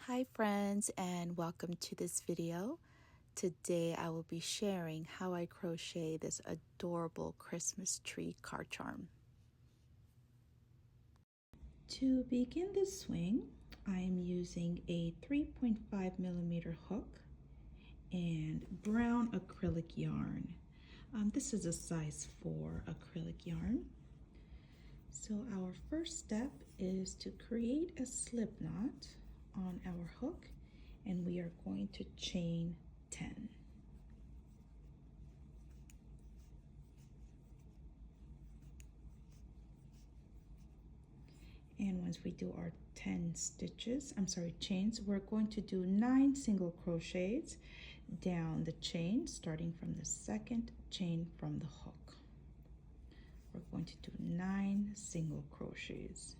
Hi friends, and welcome to this video. Today I will be sharing how I crochet this adorable Christmas tree card charm. To begin this swing, I am using a 3.5mm hook and brown acrylic yarn. This is a size 4 acrylic yarn. So our first step is to create a slip knot on our hook, and we are going to chain 10. And once we do our 10 chains, we're going to do 9 single crochets down the chain, starting from the second chain from the hook. We're going to do 9 single crochets.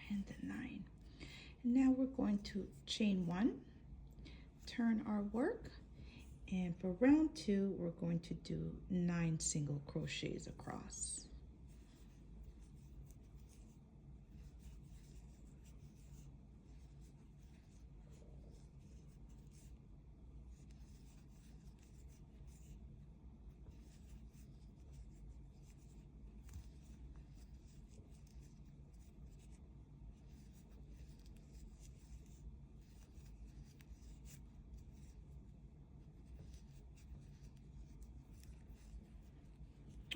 And the 9. And now we're going to chain 1, turn our work, and for round 2 we're going to do 9 single crochets across.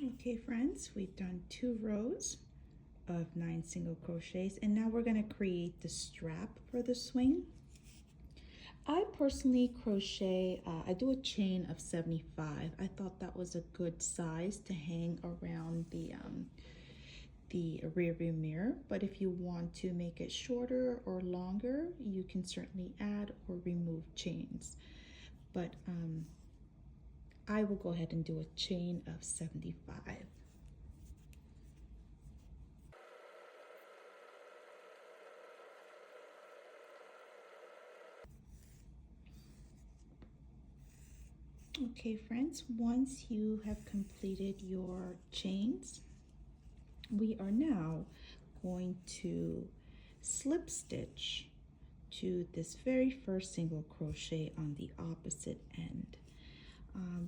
Okay friends, we've done 2 rows of 9 single crochets, and now we're going to create the strap for the swing. I personally crochet, I do a chain of 75. I thought that was a good size to hang around the rear view mirror, but if you want to make it shorter or longer, you can certainly add or remove chains. But I will go ahead and do a chain of 75. Okay friends, once you have completed your chains, we are now going to slip stitch to this very first single crochet on the opposite end.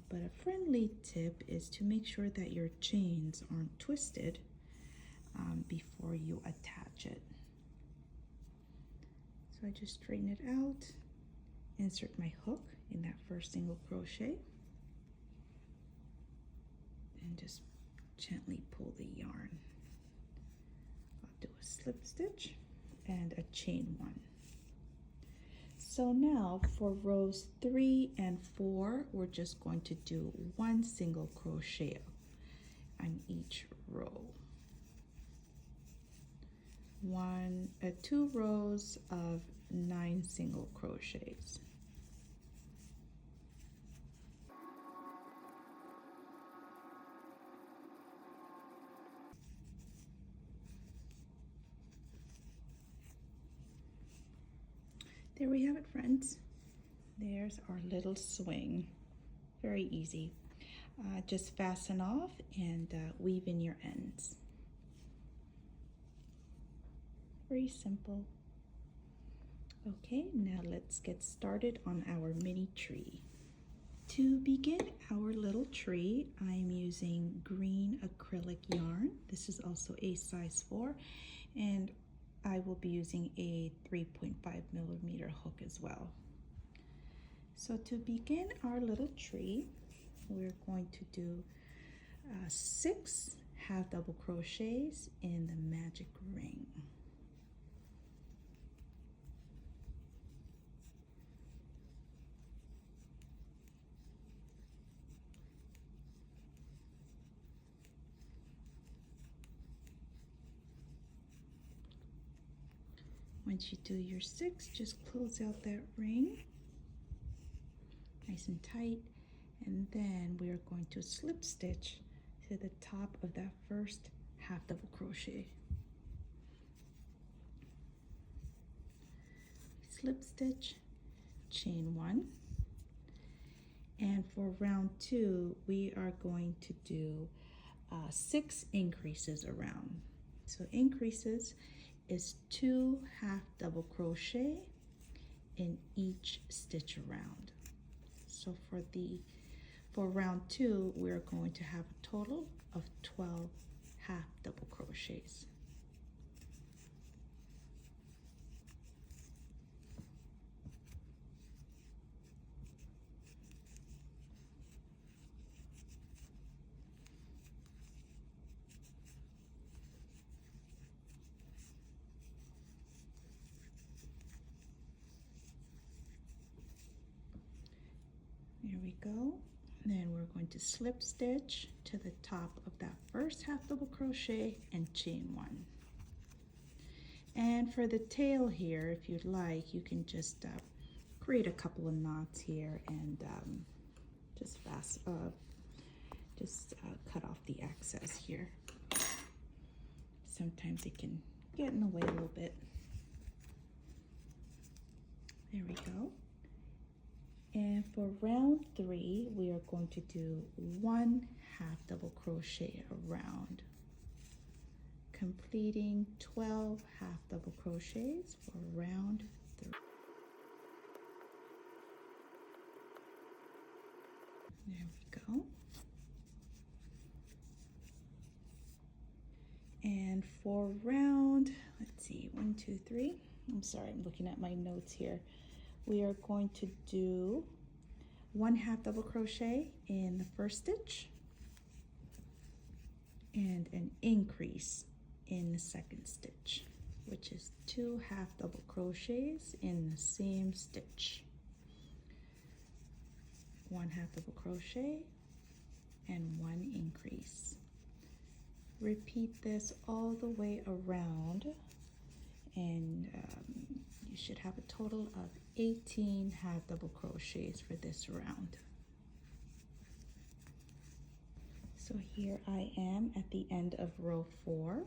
But a friendly tip is to make sure that your chains aren't twisted before you attach it. So I just straighten it out, insert my hook in that first single crochet, and just gently pull the yarn. I'll do a slip stitch and a chain 1. So now for rows 3 and 4, we're just going to do 1 single crochet on each row. 2 rows of 9 single crochets. There we have it, friends. There's our little swing. Very easy. Just fasten off and weave in your ends. Very simple. Okay, now let's get started on our mini tree. To begin our little tree, I'm using green acrylic yarn. This is also a size 4, and I will be using a 3.5mm hook as well. So to begin our little tree, we're going to do 6 half double crochets in the magic ring. Once you do your 6, just close out that ring nice and tight, and then we are going to slip stitch to the top of that first half double crochet. slip stitch, chain 1. And for round 2, we are going to do 6 increases around. So increases is 2 half double crochet in each stitch around. So for round 2, we're going to have a total of 12 half double crochets. There we go. Then we're going to slip stitch to the top of that first half double crochet and chain 1. And for the tail here, if you'd like, you can just create a couple of knots here and just cut off the excess here. Sometimes it can get in the way a little bit. There we go. And for round 3, we are going to do 1 half double crochet around, completing 12 half double crochets for round 3. There we go. And for round, let's see, 1, 2, 3. I'm sorry, I'm looking at my notes here. We are going to do 1 half double crochet in the first stitch and an increase in the second stitch, which is 2 half double crochets in the same stitch. 1 half double crochet and 1 increase. Repeat this all the way around, and you should have a total of 18 half double crochets for this round. So here I am at the end of row 4.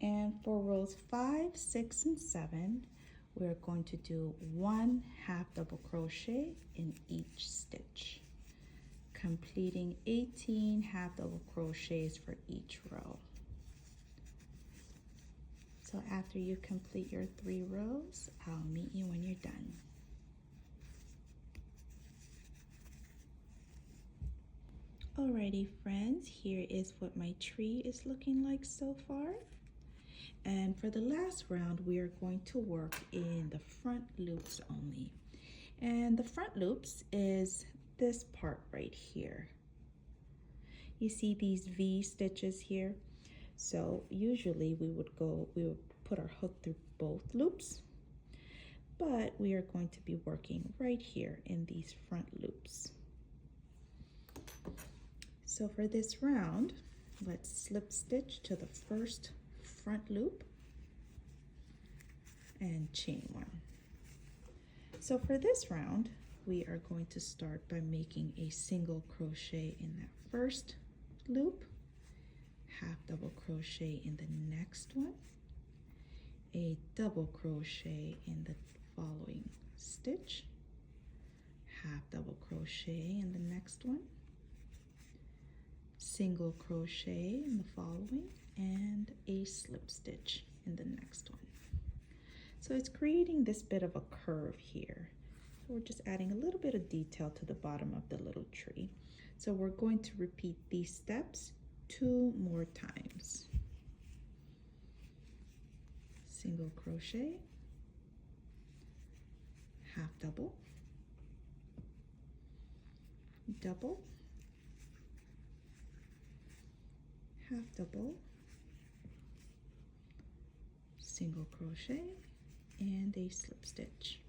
And for rows 5, 6, and 7, we're going to do 1 half double crochet in each stitch, completing 18 half double crochets for each row. So after you complete your 3 rows, I'll meet you when you're done. Alrighty friends, here is what my tree is looking like so far. And for the last round, we are going to work in the front loops only. And the front loops is this part right here. You see these V stitches here? So usually we would put our hook through both loops, but we are going to be working right here in these front loops. So for this round, let's slip stitch to the first front loop and chain 1. So for this round, we are going to start by making a single crochet in that first loop, half double crochet in the next one, a double crochet in the following stitch, half double crochet in the next one, single crochet in the following, and a slip stitch in the next one. So it's creating this bit of a curve here. So we're just adding a little bit of detail to the bottom of the little tree. So we're going to repeat these steps 2 more times. Single crochet, half double, double, half double, single crochet, and a slip stitch.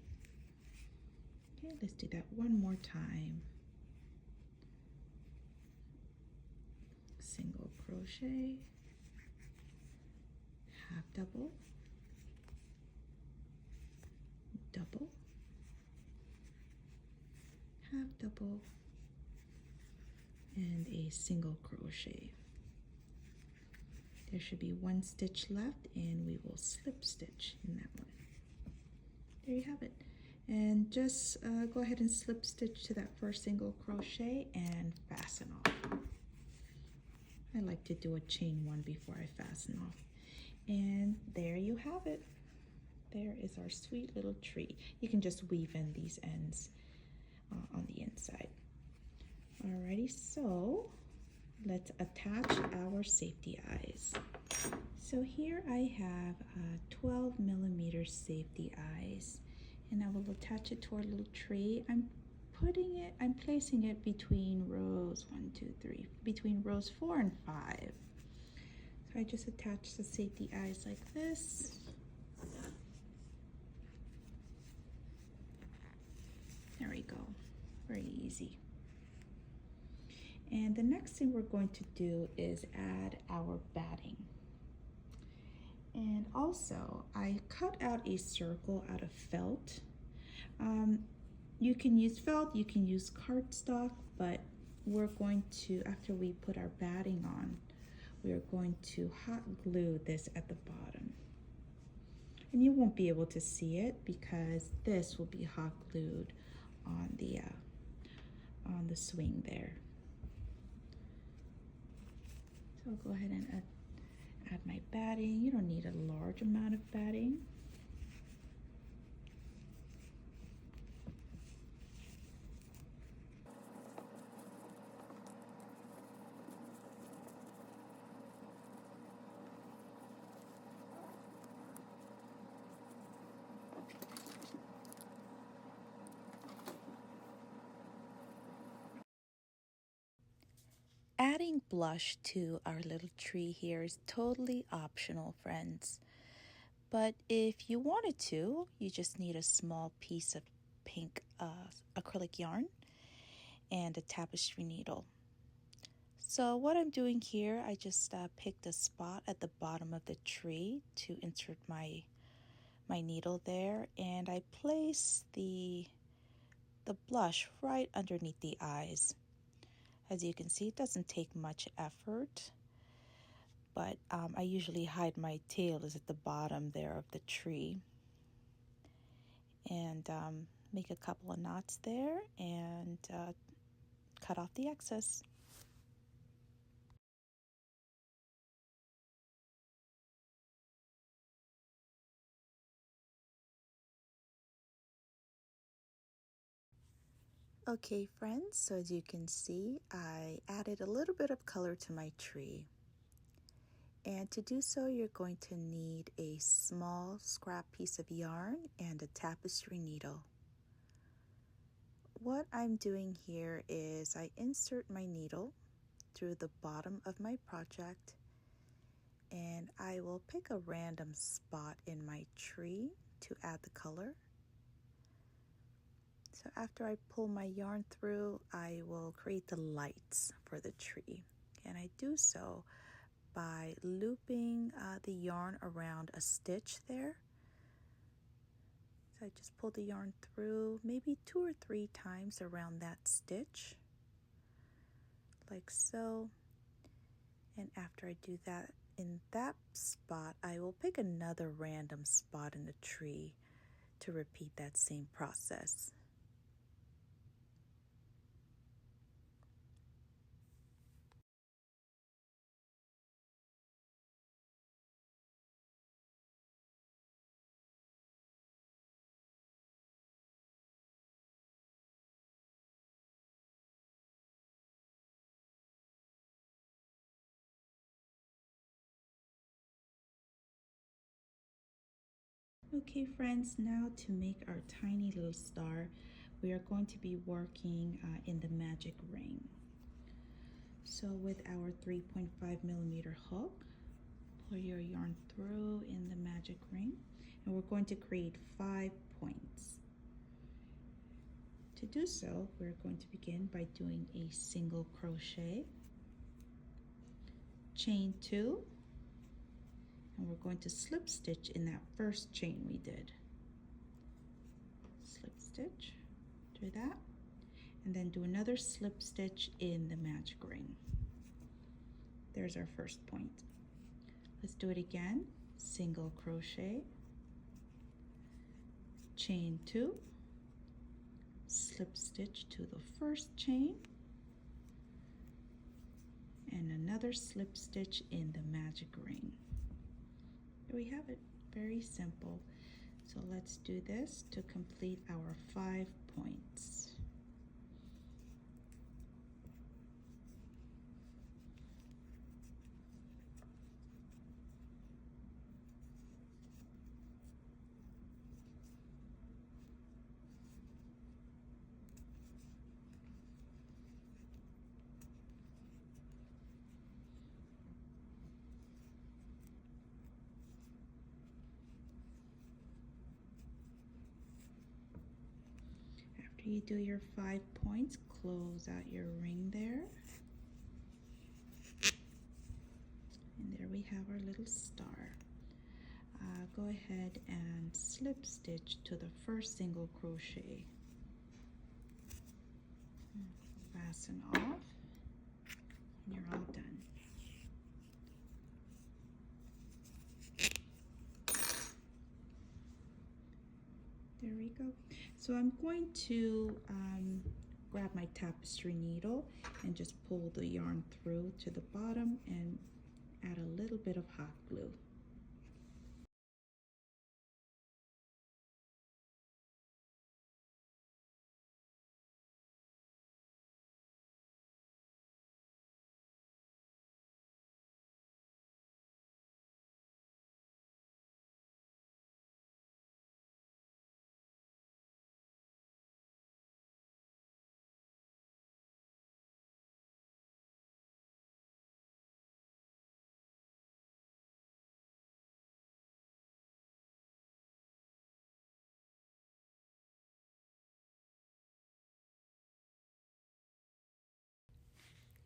Okay, let's do that one more time. Single crochet, half double, double, half double, and a single crochet. There should be 1 stitch left, and we will slip stitch in that one. There you have it. And just go ahead and slip stitch to that first single crochet and fasten off. I like to do a chain one before I fasten off. And there you have it. There is our sweet little tree. You can just weave in these ends on the inside. Alrighty, so let's attach our safety eyes. So here I have 12 millimeter safety eyes, and I will attach it to our little tree. I'm placing it between rows 1, 2, 3, between rows 4 and 5. So I just attach the safety eyes like this. There we go, very easy. And the next thing we're going to do is add our batting. And also, I cut out a circle out of felt. You can use felt, you can use cardstock, but we're going to, after we put our batting on, we are going to hot glue this at the bottom. And you won't be able to see it because this will be hot glued on the swing there. So I'll go ahead and add my batting. You don't need a large amount of batting. Adding blush to our little tree here is totally optional, friends. But if you wanted to, you just need a small piece of pink acrylic yarn and a tapestry needle. So what I'm doing here, I just picked a spot at the bottom of the tree to insert my needle there, and I place the blush right underneath the eyes. As you can see, it doesn't take much effort, but I usually hide my tails at the bottom there of the tree. And make a couple of knots there and cut off the excess. Okay friends, so as you can see, I added a little bit of color to my tree. And to do so, you're going to need a small scrap piece of yarn and a tapestry needle. What I'm doing here is I insert my needle through the bottom of my project, and I will pick a random spot in my tree to add the color. So after I pull my yarn through, I will create the lights for the tree. And I do so by looping the yarn around a stitch there. So I just pull the yarn through maybe 2 or 3 times around that stitch, like so. And after I do that in that spot, I will pick another random spot in the tree to repeat that same process. Okay friends, now to make our tiny little star, we are going to be working in the magic ring. So with our 3.5 millimeter hook, pull your yarn through in the magic ring, and we're going to create 5 points. To do so, we're going to begin by doing a single crochet, chain 2, and we're going to slip stitch in that first chain we did. Slip stitch through that, and then do another slip stitch in the magic ring. There's our first point. Let's do it again. Single crochet, chain 2, slip stitch to the first chain, and another slip stitch in the magic ring. There we have it, very simple. So let's do this to complete our 5 points. After you do your 5 points, close out your ring there. And there we have our little star. Go ahead and slip stitch to the first single crochet. Fasten off, and you're all done. There we go. So I'm going to grab my tapestry needle and just pull the yarn through to the bottom and add a little bit of hot glue.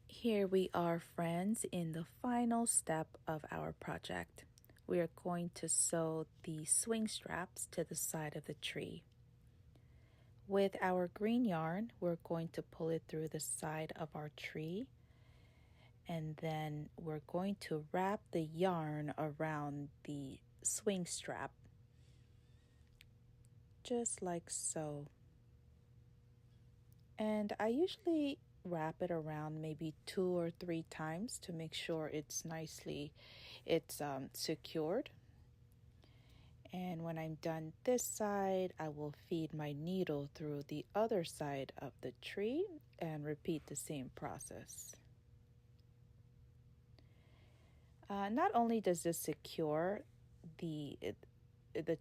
Here we are, friends, in the final step of our project. We are going to sew the swing straps to the side of the tree. With our green yarn, we're going to pull it through the side of our tree, and then we're going to wrap the yarn around the swing strap, just like so. And I usually wrap it around maybe 2 or 3 times to make sure it's secured. And when I'm done this side, I will feed my needle through the other side of the tree and repeat the same process. Not only does this secure the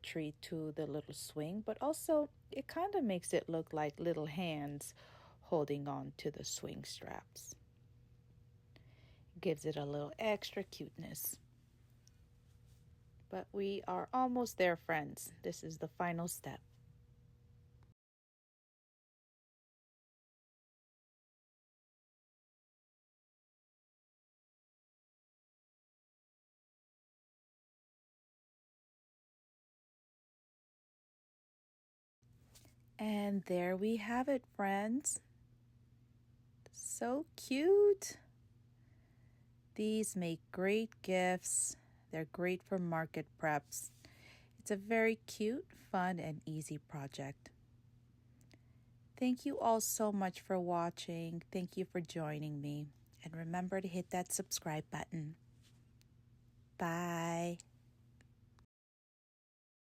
tree to the little swing, but also it kind of makes it look like little hands holding on to the swing straps. Gives it a little extra cuteness. But we are almost there, friends. This is the final step. And there we have it, friends. So cute. These make great gifts. They're great for market preps. It's a very cute, fun, and easy project. Thank you all so much for watching. Thank you for joining me. And remember to hit that subscribe button. Bye.